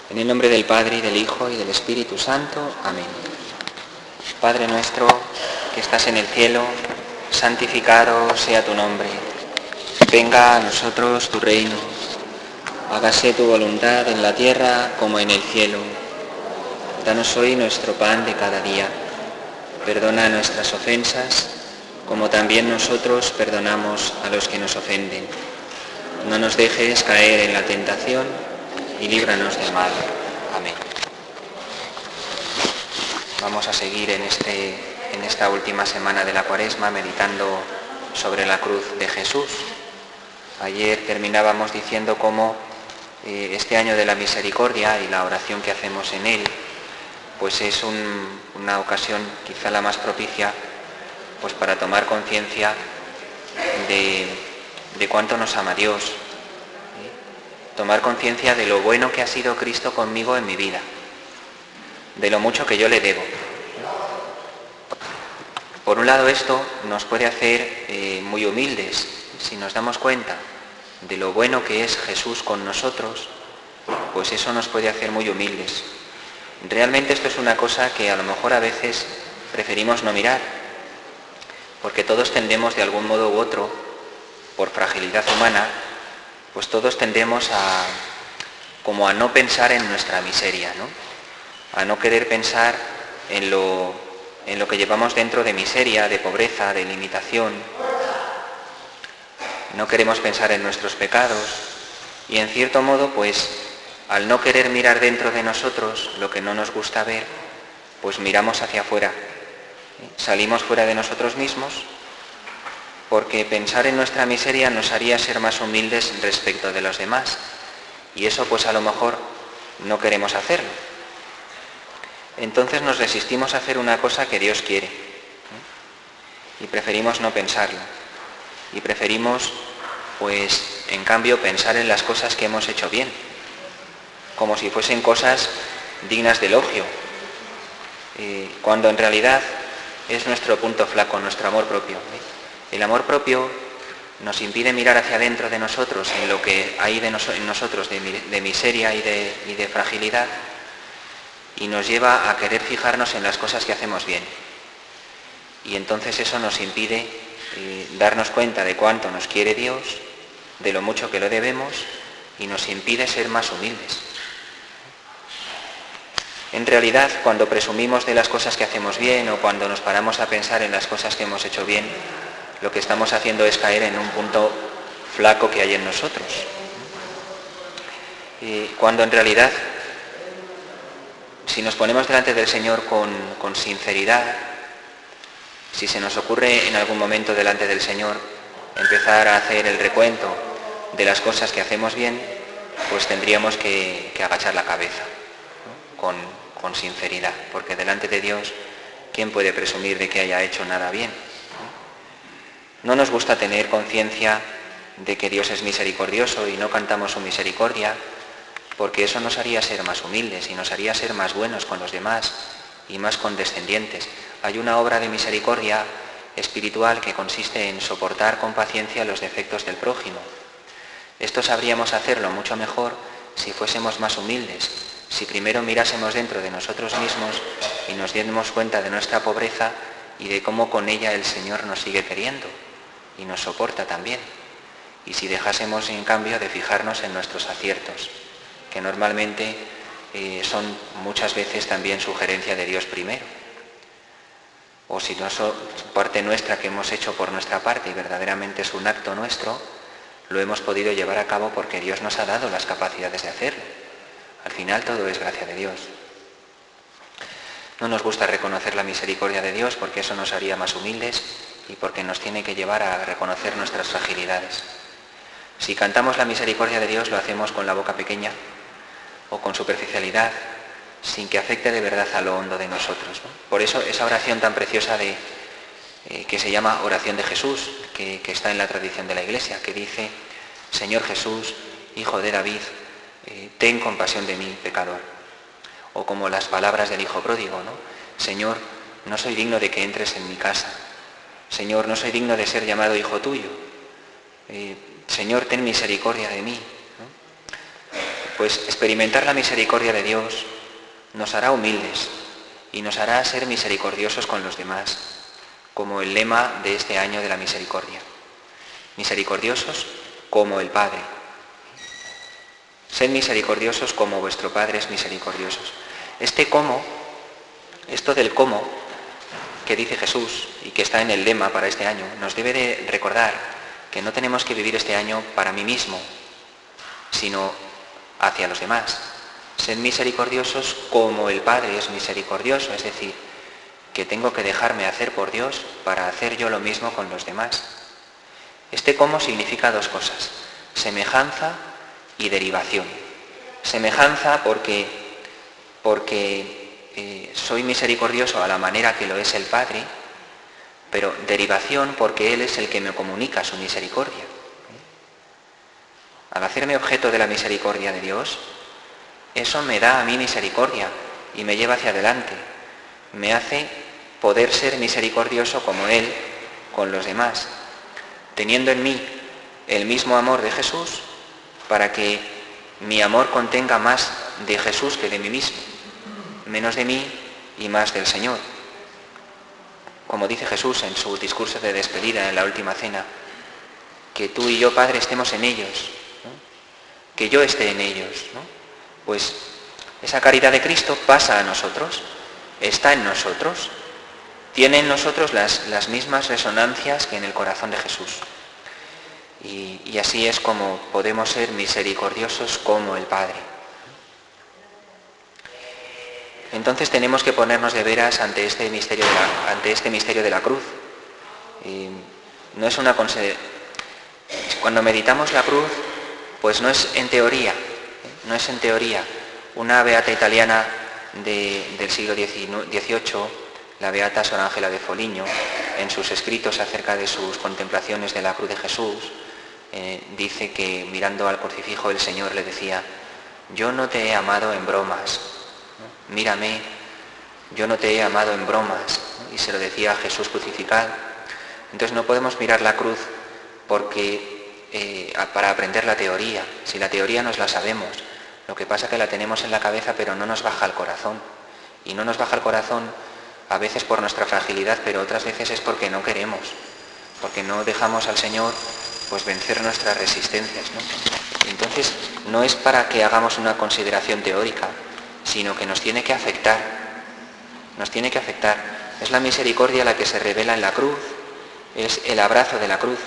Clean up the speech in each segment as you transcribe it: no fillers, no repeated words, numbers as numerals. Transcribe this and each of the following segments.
En el nombre del Padre, y del Hijo, y del Espíritu Santo. Amén. Padre nuestro, que estás en el cielo, santificado sea tu nombre. Venga a nosotros tu reino. Hágase tu voluntad en la tierra como en el cielo. Danos hoy nuestro pan de cada día. Perdona nuestras ofensas, como también nosotros perdonamos a los que nos ofenden. No nos dejes caer en la tentación y líbranos del mal. Amén. Vamos a seguir en esta última semana de la Cuaresma meditando sobre la cruz de Jesús. Ayer terminábamos diciendo cómo este año de la misericordia y la oración que hacemos en él, pues es una ocasión quizá la más propicia pues para tomar conciencia de cuánto nos ama Dios, tomar conciencia de lo bueno que ha sido Cristo conmigo en mi vida, de lo mucho que yo le debo. Por un lado, esto nos puede hacer muy humildes. Si nos damos cuenta de lo bueno que es Jesús con nosotros, pues eso nos puede hacer muy humildes. Realmente esto es una cosa que a lo mejor a veces preferimos no mirar, porque todos tendemos de algún modo u otro, por fragilidad humana, pues todos tendemos como a no pensar en nuestra miseria, ¿no? A no querer pensar en lo que llevamos dentro de miseria, de pobreza, de limitación. No queremos pensar en nuestros pecados y en cierto modo, pues, al no querer mirar dentro de nosotros lo que no nos gusta ver, pues miramos hacia afuera. Salimos fuera de nosotros mismos porque pensar en nuestra miseria nos haría ser más humildes respecto de los demás. Y eso, pues, a lo mejor no queremos hacerlo. Entonces nos resistimos a hacer una cosa que Dios quiere, y preferimos no pensarlo, y preferimos, pues, en cambio, pensar en las cosas que hemos hecho bien, como si fuesen cosas dignas de elogio, cuando en realidad es nuestro punto flaco, nuestro amor propio. El amor propio nos impide mirar hacia adentro de nosotros, en lo que hay en nosotros de miseria y de fragilidad, y nos lleva a querer fijarnos en las cosas que hacemos bien. Y entonces eso nos impide darnos cuenta de cuánto nos quiere Dios, de lo mucho que lo debemos, y nos impide ser más humildes. En realidad, cuando presumimos de las cosas que hacemos bien o cuando nos paramos a pensar en las cosas que hemos hecho bien, lo que estamos haciendo es caer en un punto flaco que hay en nosotros. Cuando en realidad, si nos ponemos delante del Señor con sinceridad, si se nos ocurre en algún momento delante del Señor empezar a hacer el recuento de las cosas que hacemos bien, pues tendríamos que agachar la cabeza, ¿no? con sinceridad, porque delante de Dios, ¿quién puede presumir de que haya hecho nada bien? No nos gusta tener conciencia de que Dios es misericordioso y no cantamos su misericordia, porque eso nos haría ser más humildes y nos haría ser más buenos con los demás y más condescendientes. Hay una obra de misericordia espiritual que consiste en soportar con paciencia los defectos del prójimo. Esto sabríamos hacerlo mucho mejor si fuésemos más humildes, si primero mirásemos dentro de nosotros mismos y nos diéramos cuenta de nuestra pobreza y de cómo con ella el Señor nos sigue queriendo y nos soporta también. Y si dejásemos, en cambio, de fijarnos en nuestros aciertos, que normalmente son muchas veces también sugerencia de Dios primero. O si no son parte nuestra que hemos hecho por nuestra parte y verdaderamente es un acto nuestro, lo hemos podido llevar a cabo porque Dios nos ha dado las capacidades de hacerlo. Al final todo es gracia de Dios. No nos gusta reconocer la misericordia de Dios porque eso nos haría más humildes y porque nos tiene que llevar a reconocer nuestras fragilidades. Si cantamos la misericordia de Dios lo hacemos con la boca pequeña o con superficialidad, sin que afecte de verdad a lo hondo de nosotros, ¿no? Por eso esa oración tan preciosa que se llama oración de Jesús, que está en la tradición de la Iglesia, que dice: Señor Jesús, Hijo de David, ten compasión de mí, pecador. O como las palabras del Hijo pródigo, ¿no? Señor, no soy digno de que entres en mi casa. Señor, no soy digno de ser llamado hijo tuyo. Señor, ten misericordia de mí, ¿no? Pues experimentar la misericordia de Dios nos hará humildes y nos hará ser misericordiosos con los demás, como el lema de este año de la misericordia. Misericordiosos como el Padre. Sed misericordiosos como vuestro Padre es misericordioso. Esto del cómo que dice Jesús y que está en el lema para este año, nos debe de recordar que no tenemos que vivir este año para mí mismo, sino hacia los demás. Sed misericordiosos como el Padre es misericordioso, es decir, que tengo que dejarme hacer por Dios para hacer yo lo mismo con los demás. Este cómo significa dos cosas, semejanza y derivación. Semejanza porque soy misericordioso a la manera que lo es el Padre, pero derivación porque Él es el que me comunica su misericordia. Al hacerme objeto de la misericordia de Dios, eso me da a mí misericordia y me lleva hacia adelante. Me hace poder ser misericordioso como Él con los demás, teniendo en mí el mismo amor de Jesús para que mi amor contenga más de Jesús que de mí mismo, menos de mí y más del Señor. Como dice Jesús en su discurso de despedida en la última cena, que tú y yo, Padre, estemos en ellos, ¿no? Que yo esté en ellos, ¿no? Pues esa caridad de Cristo pasa a nosotros, está en nosotros, tiene en nosotros las mismas resonancias que en el corazón de Jesús. Y así es como podemos ser misericordiosos como el Padre. Entonces tenemos que ponernos de veras ante este misterio de la cruz. No es cuando meditamos la cruz, pues no es en teoría. Una beata italiana del siglo XVIII, la beata Sor Ángela de Foligno, en sus escritos acerca de sus contemplaciones de la cruz de Jesús, dice que mirando al crucifijo el Señor le decía: yo no te he amado en bromas, mírame, yo no te he amado en bromas, y se lo decía a Jesús crucificado. Entonces no podemos mirar la cruz para aprender la teoría. Si la teoría nos la sabemos, lo que pasa es que la tenemos en la cabeza pero no nos baja al corazón, y no nos baja al corazón a veces por nuestra fragilidad, pero otras veces es porque no queremos, porque no dejamos al Señor pues vencer nuestras resistencias, ¿no? Entonces no es para que hagamos una consideración teórica, sino que nos tiene que afectar, Es la misericordia la que se revela en la cruz, es el abrazo de la cruz,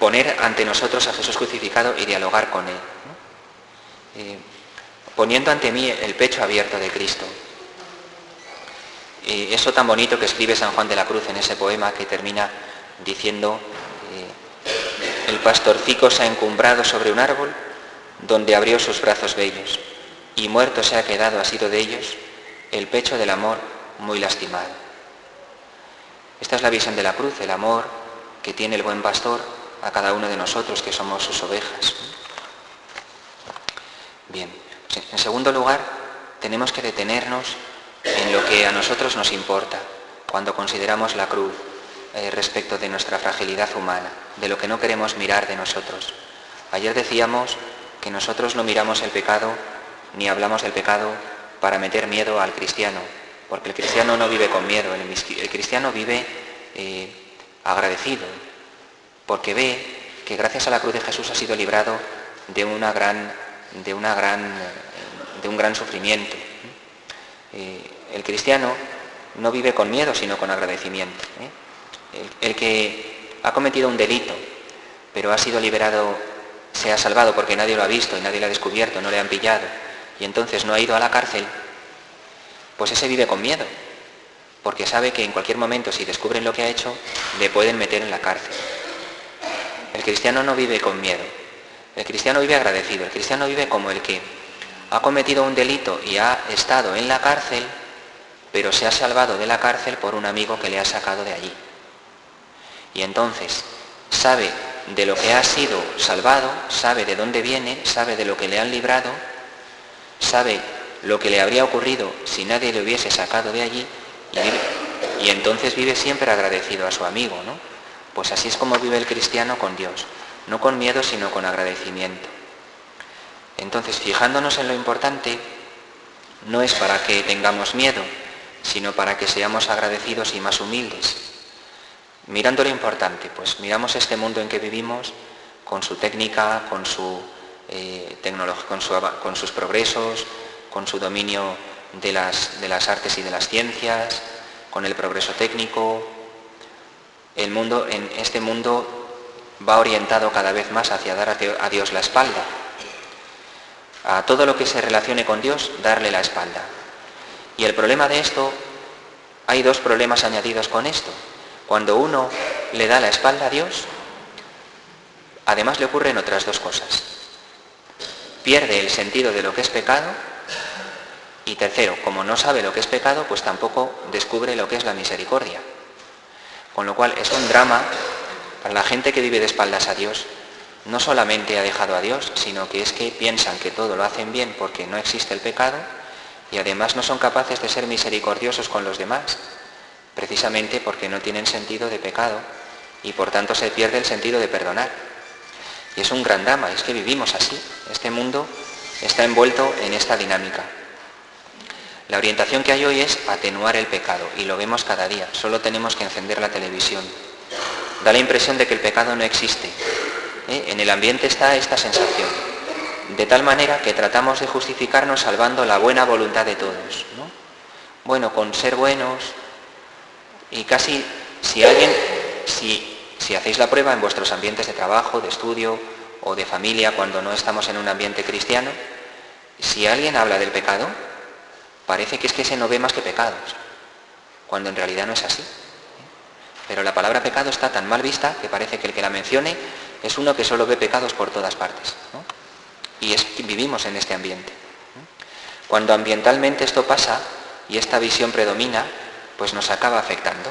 poner ante nosotros a Jesús crucificado y dialogar con Él, ¿no? Poniendo ante mí el pecho abierto de Cristo. Eso tan bonito que escribe San Juan de la Cruz en ese poema que termina diciendo: el pastorcico se ha encumbrado sobre un árbol donde abrió sus brazos bellos, y muerto se ha quedado, ha sido de ellos, el pecho del amor muy lastimado. Esta es la visión de la cruz, el amor que tiene el buen pastor a cada uno de nosotros que somos sus ovejas. Bien, en segundo lugar, tenemos que detenernos en lo que a nosotros nos importa cuando consideramos la cruz respecto de nuestra fragilidad humana, de lo que no queremos mirar de nosotros. Ayer decíamos que nosotros no miramos el pecado ni hablamos del pecado para meter miedo al cristiano, porque el cristiano no vive con miedo, el cristiano vive agradecido, porque ve que gracias a la cruz de Jesús ha sido librado de un gran sufrimiento. El cristiano no vive con miedo, sino con agradecimiento. El que ha cometido un delito, pero ha sido liberado, se ha salvado porque nadie lo ha visto y nadie lo ha descubierto, no le han pillado, y entonces no ha ido a la cárcel, pues ese vive con miedo, porque sabe que en cualquier momento, si descubren lo que ha hecho, le pueden meter en la cárcel. El cristiano no vive con miedo, el cristiano vive agradecido, el cristiano vive como el que ha cometido un delito y ha estado en la cárcel, pero se ha salvado de la cárcel por un amigo que le ha sacado de allí. Y entonces sabe de lo que ha sido salvado, sabe de dónde viene, sabe de lo que le han librado, sabe lo que le habría ocurrido si nadie le hubiese sacado de allí, y entonces vive siempre agradecido a su amigo, ¿no? Pues así es como vive el cristiano con Dios, no con miedo, sino con agradecimiento. Entonces, fijándonos en lo importante, no es para que tengamos miedo, sino para que seamos agradecidos y más humildes. Mirando lo importante, pues miramos este mundo en que vivimos, con su técnica, con su tecnología, con sus progresos, con su dominio de las artes y de las ciencias, con el progreso técnico. Este mundo va orientado cada vez más hacia dar a Dios la espalda. A todo lo que se relacione con Dios, darle la espalda. Y el problema de esto, hay dos problemas añadidos con esto. Cuando uno le da la espalda a Dios, además le ocurren otras dos cosas. Pierde el sentido de lo que es pecado y tercero, como no sabe lo que es pecado, pues tampoco descubre lo que es la misericordia. Con lo cual es un drama para la gente que vive de espaldas a Dios. No solamente ha dejado a Dios, sino que es que piensan que todo lo hacen bien porque no existe el pecado y además no son capaces de ser misericordiosos con los demás, precisamente porque no tienen sentido de pecado y por tanto se pierde el sentido de perdonar. Y es un gran drama, es que vivimos así. Este mundo está envuelto en esta dinámica. La orientación que hay hoy es atenuar el pecado y lo vemos cada día, solo tenemos que encender la televisión. Da la impresión de que el pecado no existe. En el ambiente está esta sensación, de tal manera que tratamos de justificarnos salvando la buena voluntad de todos, ¿no? Bueno, con ser buenos, y casi si hacéis la prueba en vuestros ambientes de trabajo, de estudio o de familia cuando no estamos en un ambiente cristiano, si alguien habla del pecado, parece que es que ese no ve más que pecados, cuando en realidad no es así. Pero la palabra pecado está tan mal vista que parece que el que la mencione es uno que solo ve pecados por todas partes, ¿no? Y vivimos en este ambiente. Cuando ambientalmente esto pasa y esta visión predomina, pues nos acaba afectando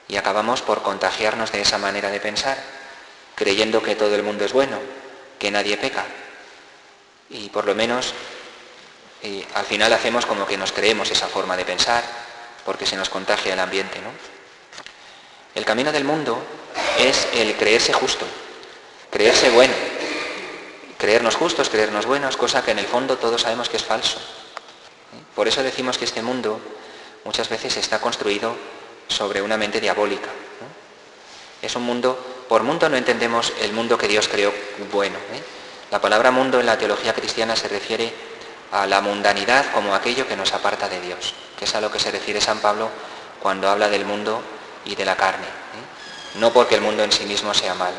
y acabamos por contagiarnos de esa manera de pensar, creyendo que todo el mundo es bueno, que nadie peca. Y por lo menos al final hacemos como que nos creemos esa forma de pensar porque se nos contagia el ambiente, ¿no? El camino del mundo es el creerse justo, creerse bueno, creernos justos, creernos buenos, cosa que en el fondo todos sabemos que es falso. Por eso decimos que este mundo muchas veces está construido sobre una mente diabólica, ¿no? Es un mundo, por mundo no entendemos el mundo que Dios creó bueno, ¿eh? La palabra mundo en la teología cristiana se refiere a la mundanidad como aquello que nos aparta de Dios, que es a lo que se refiere San Pablo cuando habla del mundo y de la carne, ¿eh? No porque el mundo en sí mismo sea malo,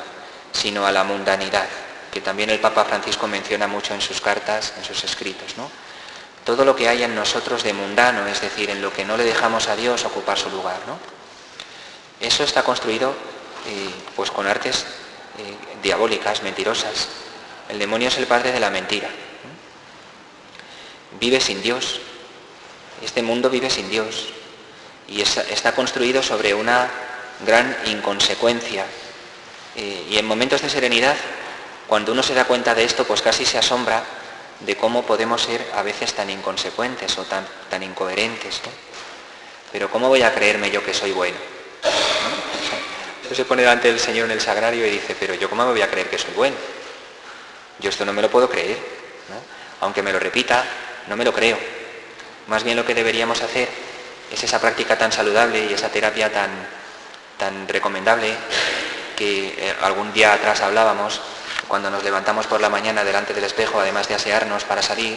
sino a la mundanidad, que también el Papa Francisco menciona mucho en sus cartas, en sus escritos, ¿no? Todo lo que hay en nosotros de mundano, es decir, en lo que no le dejamos a Dios ocupar su lugar, ¿no? Eso está construido pues con artes diabólicas, mentirosas. El demonio es el padre de la mentira. Vive sin Dios. Este mundo vive sin Dios. Y está construido sobre una gran inconsecuencia. Y en momentos de serenidad, cuando uno se da cuenta de esto, pues casi se asombra de cómo podemos ser a veces tan inconsecuentes o tan incoherentes, ¿no? Pero ¿cómo voy a creerme yo que soy bueno? ¿No? Uno se pone delante del Señor en el sagrario y dice, pero ¿yo cómo me voy a creer que soy bueno? Yo esto no me lo puedo creer, ¿no? Aunque me lo repita, no me lo creo. Más bien lo que deberíamos hacer es esa práctica tan saludable y esa terapia tan recomendable que algún día atrás hablábamos, cuando nos levantamos por la mañana delante del espejo, además de asearnos para salir,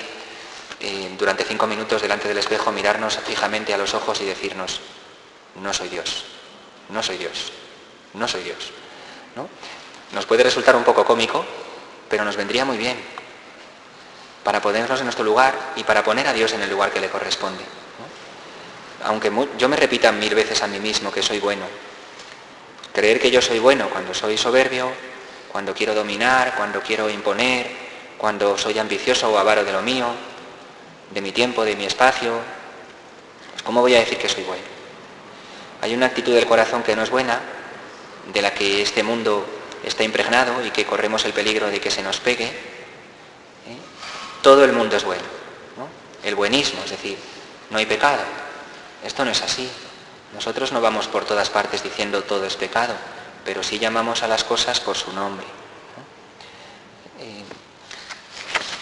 durante 5 minutos delante del espejo mirarnos fijamente a los ojos y decirnos, no soy Dios, no soy Dios, no soy Dios, ¿no? Nos puede resultar un poco cómico, pero nos vendría muy bien para ponernos en nuestro lugar y para poner a Dios en el lugar que le corresponde, ¿no? Aunque yo me repita 1000 veces a mí mismo que soy bueno, creer que yo soy bueno cuando soy soberbio, cuando quiero dominar, cuando quiero imponer, cuando soy ambicioso o avaro de lo mío, de mi tiempo, de mi espacio, pues ¿cómo voy a decir que soy bueno? Hay una actitud del corazón que no es buena, de la que este mundo está impregnado y que corremos el peligro de que se nos pegue. Todo el mundo es bueno, ¿no? El buenismo, es decir, no hay pecado. Esto no es así. Nosotros no vamos por todas partes diciendo todo es pecado, pero sí llamamos a las cosas por su nombre, ¿no?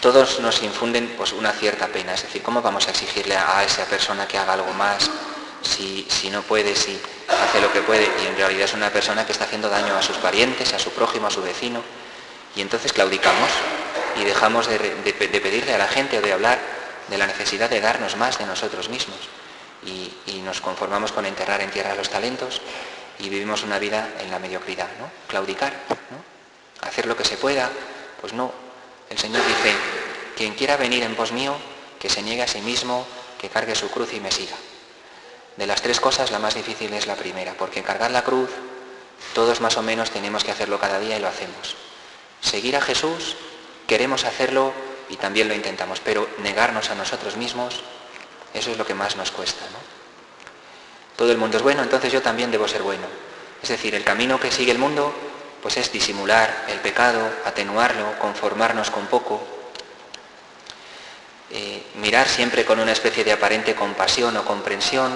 todos nos infunden pues una cierta pena. Es decir, ¿cómo vamos a exigirle a esa persona que haga algo más si no puede, si hace lo que puede y en realidad es una persona que está haciendo daño a sus parientes, a su prójimo, a su vecino? Y entonces claudicamos y dejamos de pedirle a la gente o de hablar de la necesidad de darnos más de nosotros mismos. Y nos conformamos con enterrar en tierra los talentos y vivimos una vida en la mediocridad, ¿no? Claudicar, ¿no? Hacer lo que se pueda, pues no. El Señor dice, quien quiera venir en pos mío, que se niegue a sí mismo, que cargue su cruz y me siga. De las tres cosas, la más difícil es la primera, porque cargar la cruz, todos más o menos tenemos que hacerlo cada día y lo hacemos. Seguir a Jesús, queremos hacerlo y también lo intentamos, pero negarnos a nosotros mismos, eso es lo que más nos cuesta, ¿no? Todo el mundo es bueno, entonces yo también debo ser bueno. Es decir, el camino que sigue el mundo, pues es disimular el pecado, atenuarlo, conformarnos con poco, mirar siempre con una especie de aparente compasión o comprensión,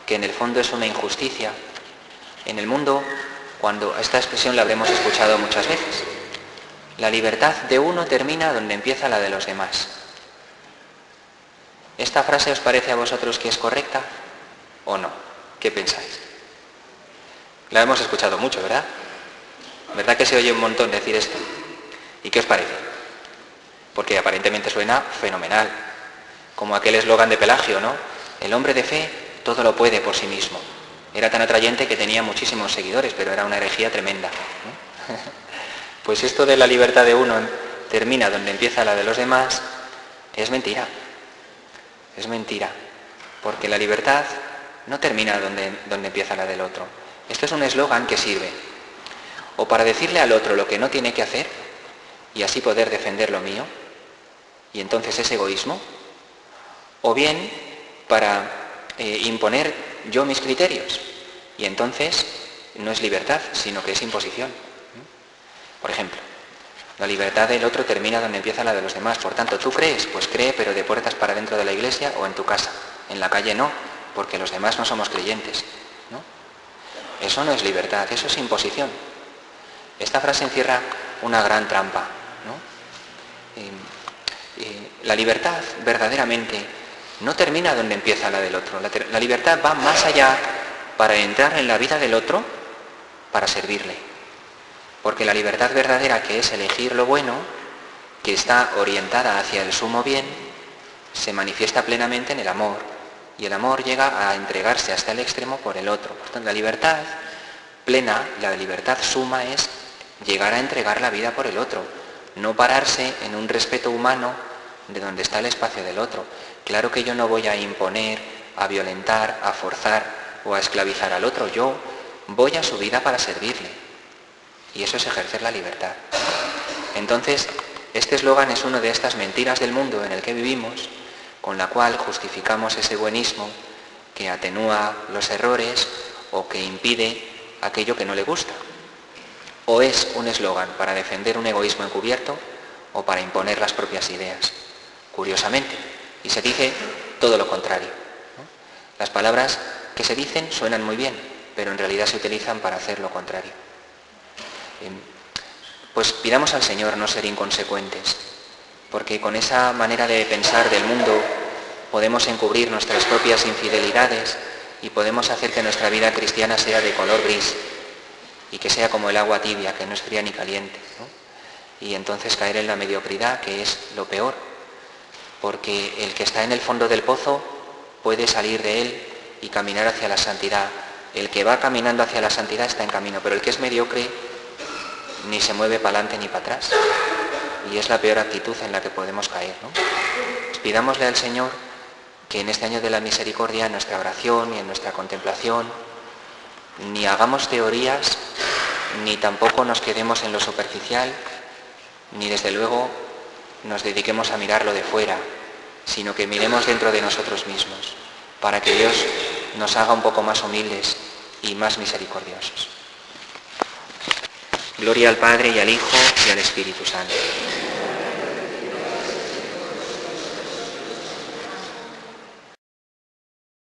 que en el fondo es una injusticia. En el mundo, cuando esta expresión la habremos escuchado muchas veces, la libertad de uno termina donde empieza la de los demás. ¿Esta frase os parece a vosotros que es correcta o no? ¿Qué pensáis? La hemos escuchado mucho, ¿verdad? ¿Verdad que se oye un montón decir esto? ¿Y qué os parece? Porque aparentemente suena fenomenal, como aquel eslogan de Pelagio, ¿no? El hombre de fe todo lo puede por sí mismo. Era tan atrayente que tenía muchísimos seguidores, pero era una herejía tremenda, ¿no? Pues esto de la libertad de uno termina donde empieza la de los demás, es mentira. Es mentira, porque la libertad no termina donde empieza la del otro. Esto es un eslogan que sirve o para decirle al otro lo que no tiene que hacer y así poder defender lo mío, y entonces es egoísmo, o bien para imponer yo mis criterios, y entonces no es libertad, sino que es imposición. Por ejemplo, la libertad del otro termina donde empieza la de los demás. Por tanto, ¿tú crees? Pues cree, pero de puertas para dentro de la iglesia o en tu casa. En la calle no, porque los demás no somos creyentes, ¿no? Eso no es libertad, eso es imposición. Esta frase encierra una gran trampa, ¿no? La libertad verdaderamente no termina donde empieza la del otro. La libertad va más allá para entrar en la vida del otro, para servirle. Porque la libertad verdadera, que es elegir lo bueno, que está orientada hacia el sumo bien, se manifiesta plenamente en el amor. Y el amor llega a entregarse hasta el extremo por el otro. Por tanto, la libertad plena, la libertad suma es llegar a entregar la vida por el otro. No pararse en un respeto humano de donde está el espacio del otro. Claro que yo no voy a imponer, a violentar, a forzar o a esclavizar al otro. Yo voy a su vida para servirle. Y eso es ejercer la libertad. Entonces, este eslogan es una de estas mentiras del mundo en el que vivimos, con la cual justificamos ese buenismo que atenúa los errores o que impide aquello que no le gusta. O es un eslogan para defender un egoísmo encubierto o para imponer las propias ideas, curiosamente. Y se dice todo lo contrario, ¿no? Las palabras que se dicen suenan muy bien, pero en realidad se utilizan para hacer lo contrario. Pues pidamos al Señor no ser inconsecuentes, porque con esa manera de pensar del mundo podemos encubrir nuestras propias infidelidades y podemos hacer que nuestra vida cristiana sea de color gris y que sea como el agua tibia, que no es fría ni caliente, ¿no? Y entonces caer en la mediocridad, que es lo peor, porque el que está en el fondo del pozo puede salir de él y caminar hacia la santidad. El que va caminando hacia la santidad está en camino, pero el que es mediocre ni se mueve para adelante ni para atrás. Y es la peor actitud en la que podemos caer, ¿no? Pues pidámosle al Señor que en este año de la misericordia, en nuestra oración y en nuestra contemplación, ni hagamos teorías, ni tampoco nos quedemos en lo superficial, ni desde luego nos dediquemos a mirarlo de fuera, sino que miremos dentro de nosotros mismos, para que Dios nos haga un poco más humildes y más misericordiosos. Gloria al Padre y al Hijo y al Espíritu Santo.